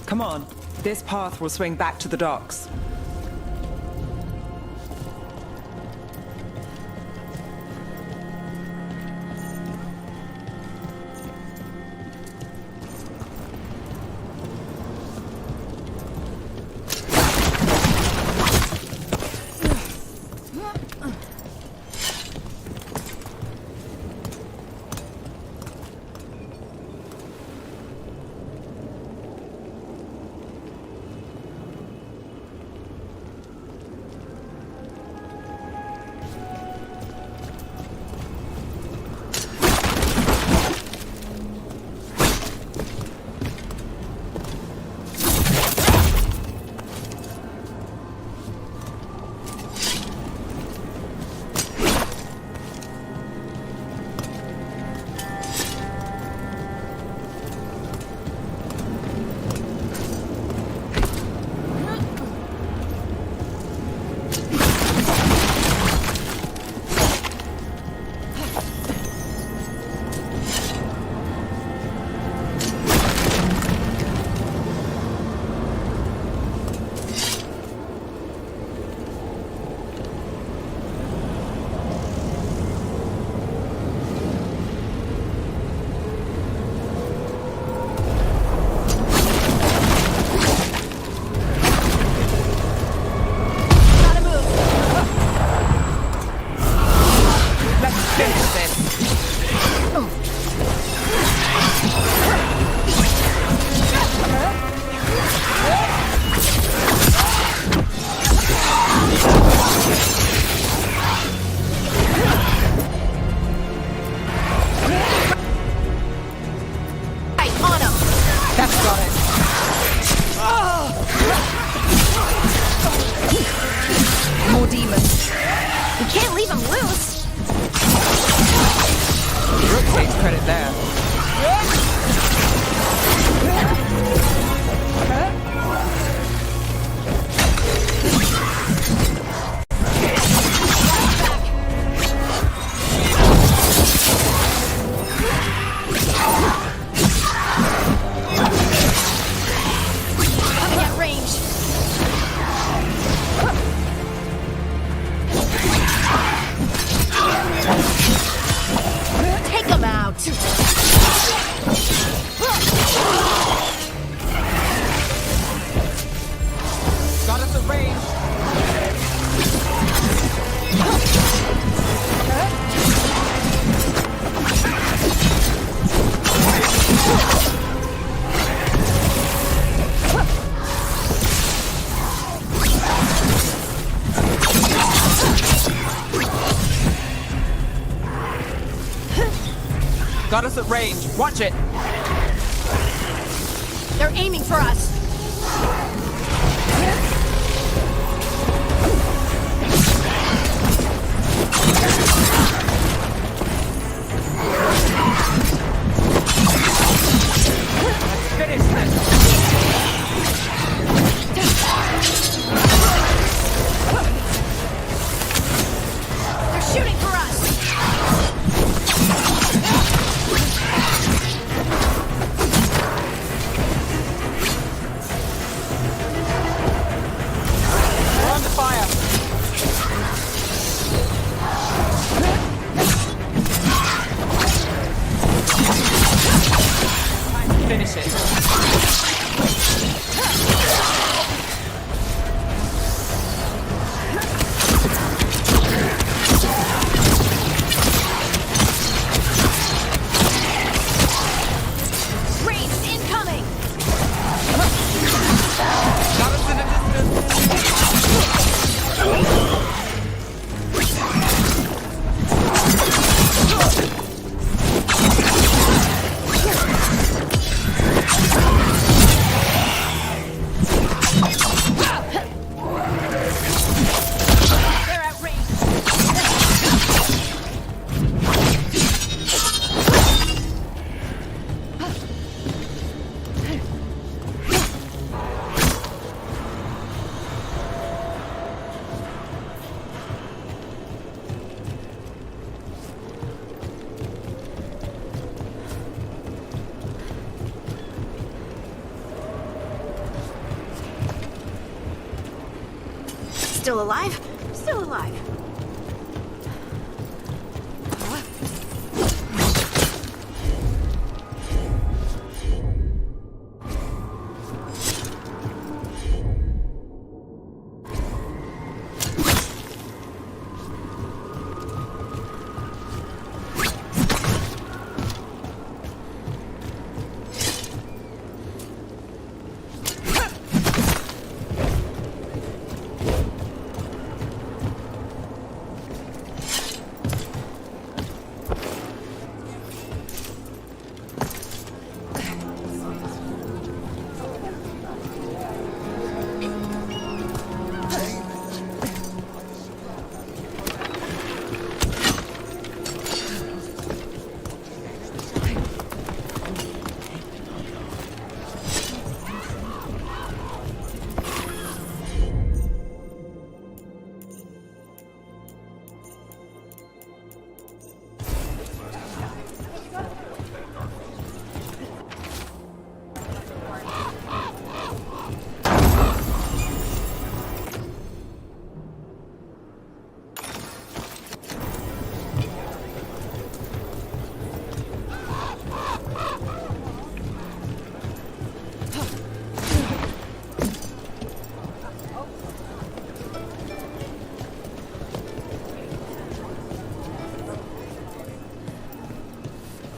[SPEAKER 6] Come on. This path will swing back to the docks.
[SPEAKER 2] More demons. We can't leave them loose.
[SPEAKER 6] Rook takes credit there.
[SPEAKER 4] Coming at range. Take them out.
[SPEAKER 6] Got us at range. Watch it.
[SPEAKER 10] They're aiming for us.
[SPEAKER 6] Finish this.
[SPEAKER 10] They're shooting for us.
[SPEAKER 6] We're under fire. Time to finish it.
[SPEAKER 10] Raids incoming.
[SPEAKER 6] Got us in the distance.
[SPEAKER 10] They're at range.
[SPEAKER 5] Still alive? Still alive.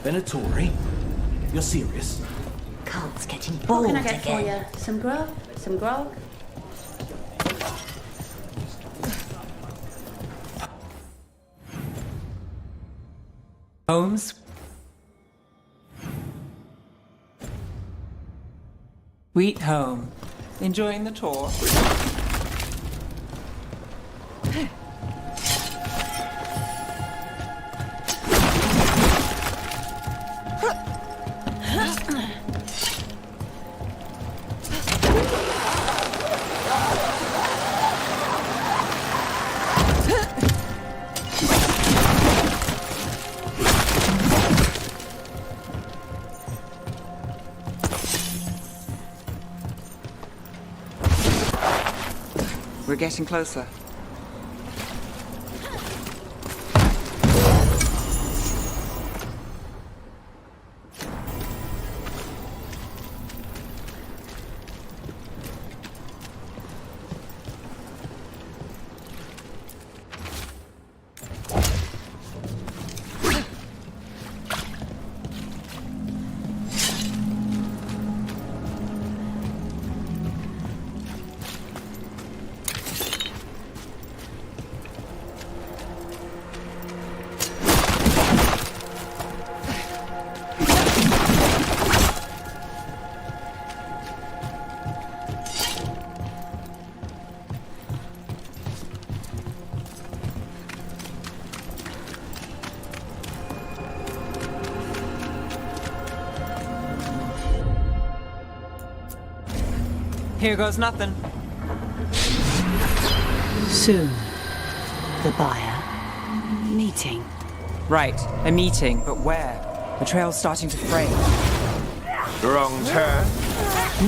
[SPEAKER 7] Venatori? You're serious?
[SPEAKER 4] Cult's getting
[SPEAKER 11] What
[SPEAKER 4] bold
[SPEAKER 11] can I get for
[SPEAKER 4] again.
[SPEAKER 11] you? Some grub? Some grog?
[SPEAKER 6] Holmes? Wheat home. Enjoying the tour? We're getting closer. Here goes nothing.
[SPEAKER 2] Soon, the buyer meeting.
[SPEAKER 6] Right, a meeting, but where? The trail's starting to fray.
[SPEAKER 12] Wrong turn.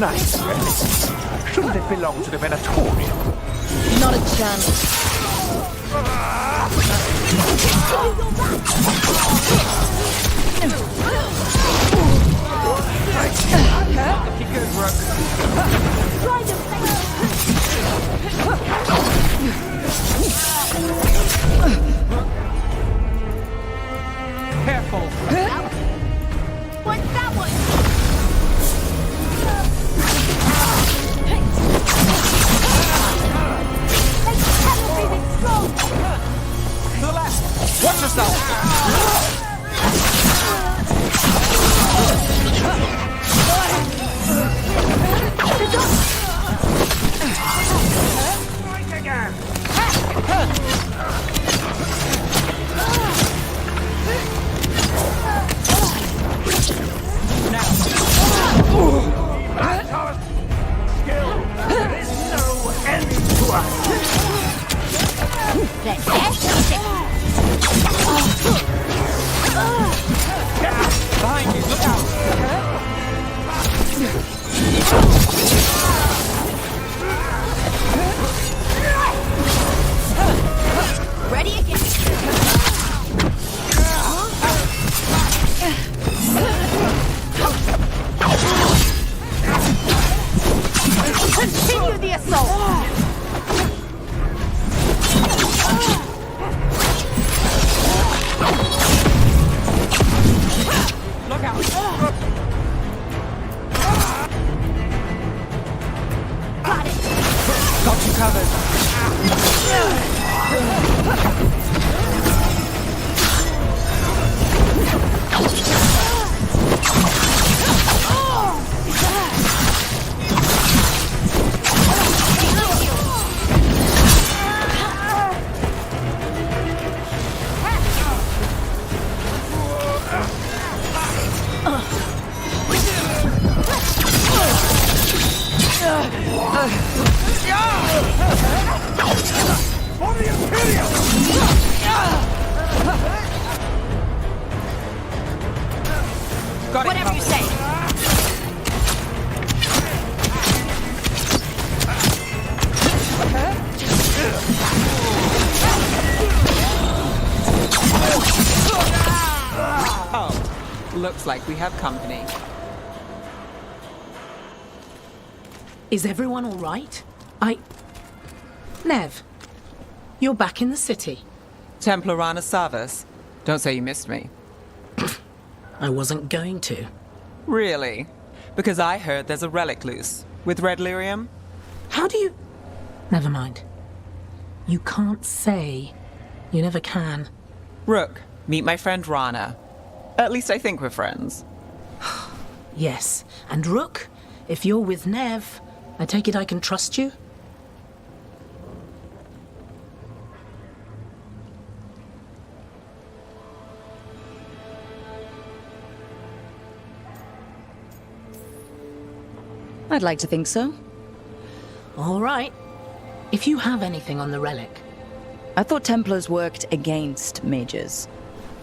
[SPEAKER 12] Nice relic. Shouldn't it belong to the Venatorium?
[SPEAKER 3] Not a chance.
[SPEAKER 6] Looking good, Rook. Careful.
[SPEAKER 10] What's that one?
[SPEAKER 6] To the left. Watch yourself. Behind you, look out!
[SPEAKER 10] Ready again. Continue the assault.
[SPEAKER 6] Look out!
[SPEAKER 10] Got it.
[SPEAKER 6] Got you covered. Got it.
[SPEAKER 10] Whatever you say.
[SPEAKER 6] Oh, looks like we have company.
[SPEAKER 8] Is everyone all right? Nev, you're back in the city.
[SPEAKER 6] Templar Rana Savas. Don't say you missed me.
[SPEAKER 8] I wasn't going to.
[SPEAKER 6] Really? Because I heard there's a relic loose. With red lyrium?
[SPEAKER 8] How do you... Never mind. You can't say. You never can.
[SPEAKER 6] Rook, meet my friend Rana. At least I think we're friends.
[SPEAKER 8] Yes. And Rook, if you're with Nev, I take it I can trust you?
[SPEAKER 3] I'd like to think so.
[SPEAKER 8] All right. If you have anything on the relic.
[SPEAKER 3] I thought Templars worked against mages.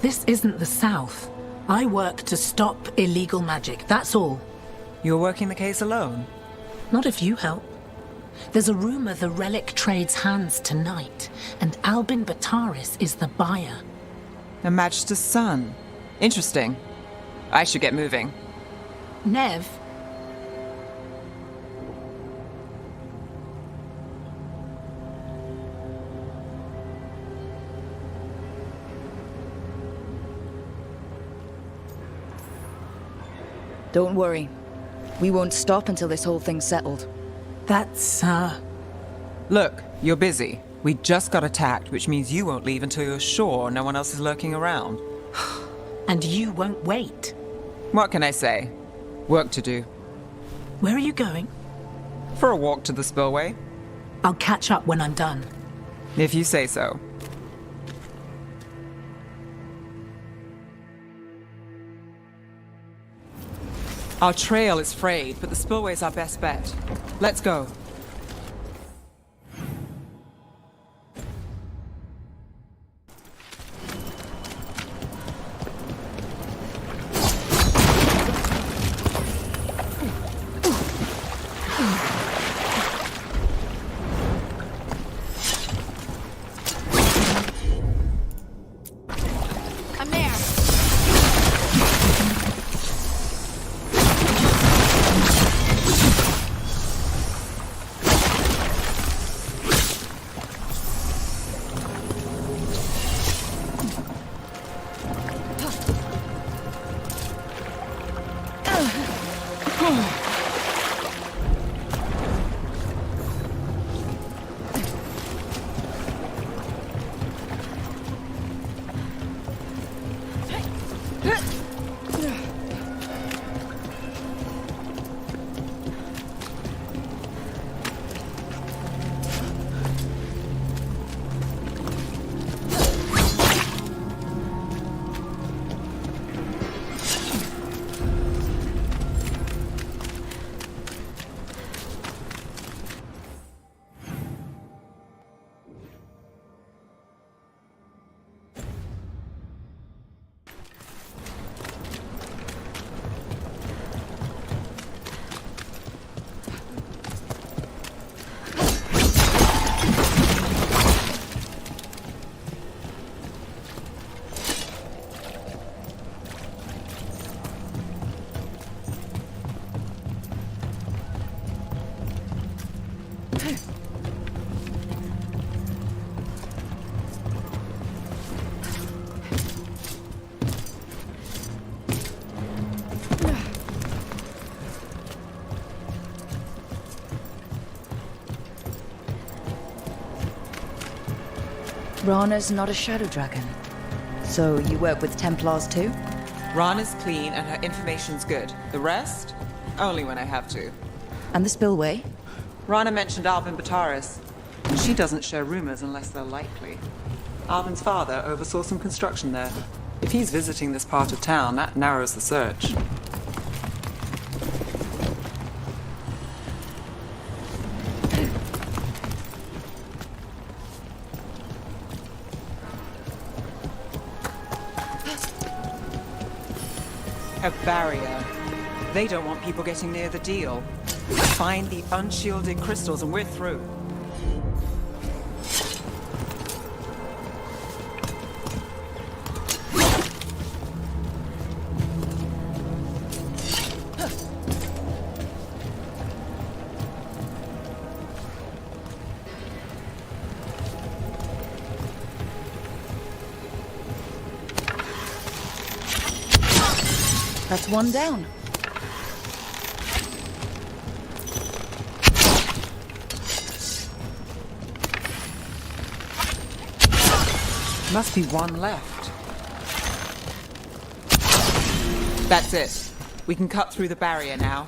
[SPEAKER 8] This isn't the South. I work to stop illegal magic, that's all.
[SPEAKER 6] You're working the case alone?
[SPEAKER 8] Not if you help. There's a rumor the relic trades hands tonight, and Albin Bataris is the buyer.
[SPEAKER 6] A Magister's son. Interesting. I should get moving.
[SPEAKER 8] Nev?
[SPEAKER 3] Don't worry. We won't stop until this whole thing's settled.
[SPEAKER 8] That's,
[SPEAKER 6] Look, you're busy. We just got attacked, which means you won't leave until you're sure no one else is lurking around.
[SPEAKER 8] And you won't wait.
[SPEAKER 6] What can I say? Work to do.
[SPEAKER 8] Where are you going?
[SPEAKER 6] For a walk to the spillway.
[SPEAKER 8] I'll catch up when I'm done.
[SPEAKER 6] If you say so. Our trail is frayed, but the spillway's our best bet. Let's go.
[SPEAKER 3] Rana's not a shadow dragon. So you work with Templars too?
[SPEAKER 6] Rana's clean and her information's good. The rest? Only when I have to.
[SPEAKER 3] And the spillway?
[SPEAKER 6] Rana mentioned Alvin Bataris. She doesn't share rumors unless they're likely. Alvin's father oversaw some construction there. If he's visiting this part of town, that narrows the search. A barrier. They don't want people getting near the deal. Find the unshielded crystals and we're through.
[SPEAKER 3] That's one down.
[SPEAKER 6] Must be one left. That's it. We can cut through the barrier now.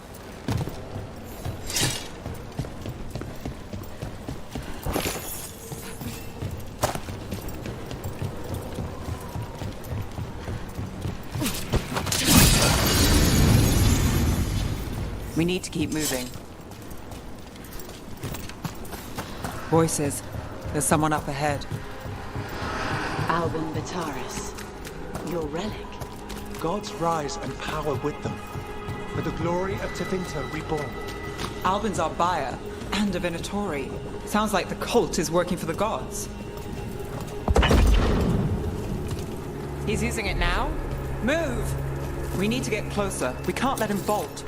[SPEAKER 6] We need to keep moving. Voices. There's someone up ahead.
[SPEAKER 15] Alvin Bataris. Your relic.
[SPEAKER 22] Gods rise and power with them. For the glory of Tevinter reborn.
[SPEAKER 6] Albin's our buyer, and a Venatori. Sounds like the cult is working for the gods. He's using it now? Move! We need to get closer. We can't let him bolt.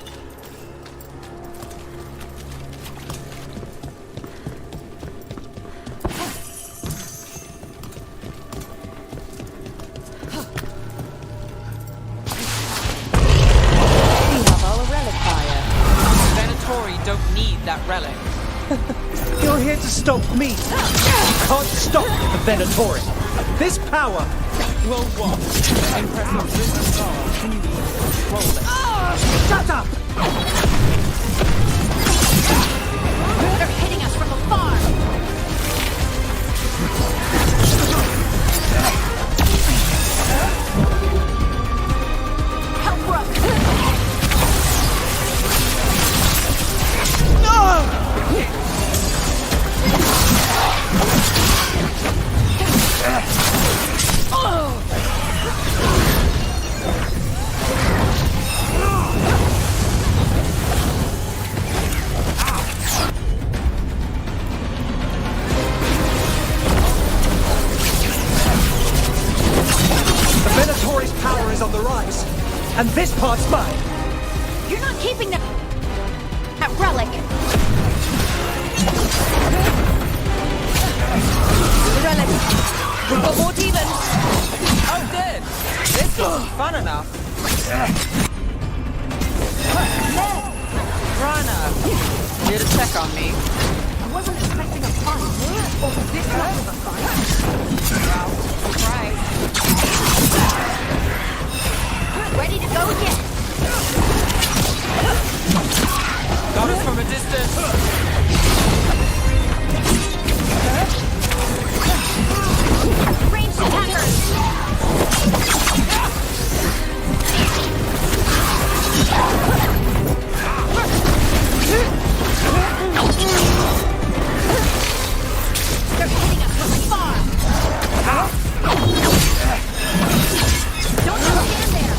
[SPEAKER 6] Relic.
[SPEAKER 22] You're here to stop me. You can't stop the Venatori. This power
[SPEAKER 6] will what? Impressive business power. Can you control it?
[SPEAKER 22] Shut up!
[SPEAKER 10] They're hitting us from afar. Help, brother.
[SPEAKER 22] and this part's mine.
[SPEAKER 4] You're not keeping that relic.
[SPEAKER 6] The relic. We've got more demons. Oh, good. This wasn't fun enough. Rana, here to check on me.
[SPEAKER 4] I wasn't expecting a fight. Or this much of a fight.
[SPEAKER 6] Well, surprise.
[SPEAKER 4] Ready to go again.
[SPEAKER 6] Got us from a distance.
[SPEAKER 4] Ranged attackers. They're hitting us from afar. Don't just stand there.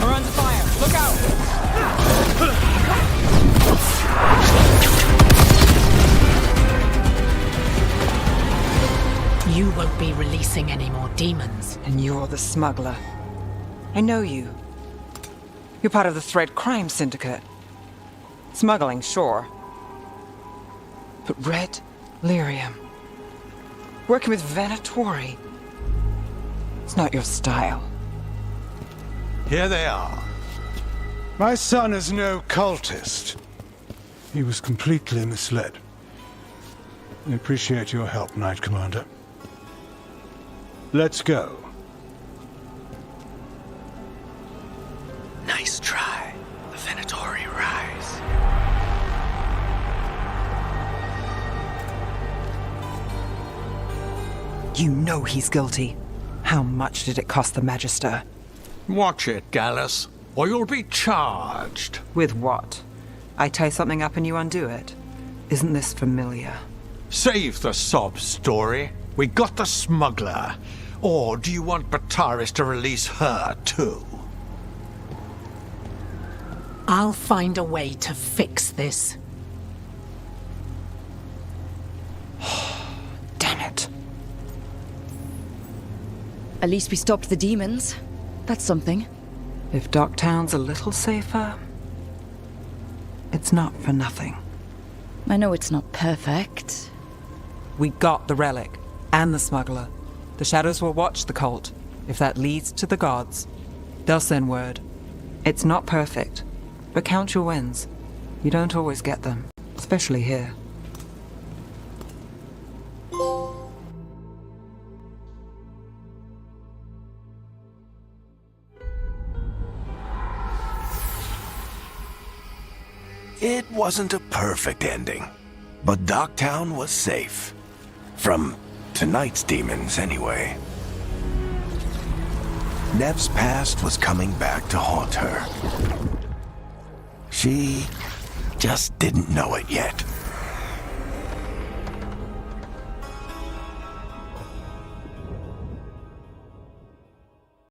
[SPEAKER 6] We're under fire. Look out.
[SPEAKER 8] You won't be releasing any more demons.
[SPEAKER 6] And you're the smuggler. I know you. You're part of the Thread Crime Syndicate. Smuggling, sure. But Red Lyrium. Working with Venatori. It's not your style.
[SPEAKER 19] Here they are. My son is no cultist. He was completely misled. I appreciate your help, Knight Commander. Let's go.
[SPEAKER 7] Nice try. The Venatori rise.
[SPEAKER 6] You know he's guilty. How much did it cost the Magister?
[SPEAKER 12] Watch it, Gallus, or you'll be charged.
[SPEAKER 6] With what? I tie something up and you undo it. Isn't this familiar?
[SPEAKER 12] Save the sob story. We got the smuggler. Or do you want Bataris to release her, too?
[SPEAKER 8] I'll find a way to fix this.
[SPEAKER 6] Damn it.
[SPEAKER 3] At least we stopped the demons. That's something.
[SPEAKER 6] If Docktown's a little safer, it's not for nothing.
[SPEAKER 3] I know it's not perfect.
[SPEAKER 6] We got the relic and the smuggler. The shadows will watch the cult. If that leads to the gods, they'll send word. It's not perfect, but count your wins. You don't always get them, especially here.
[SPEAKER 7] It wasn't a perfect ending, but Docktown was safe. From tonight's demons, anyway. Nev's past was coming back to haunt her. She just didn't know it yet.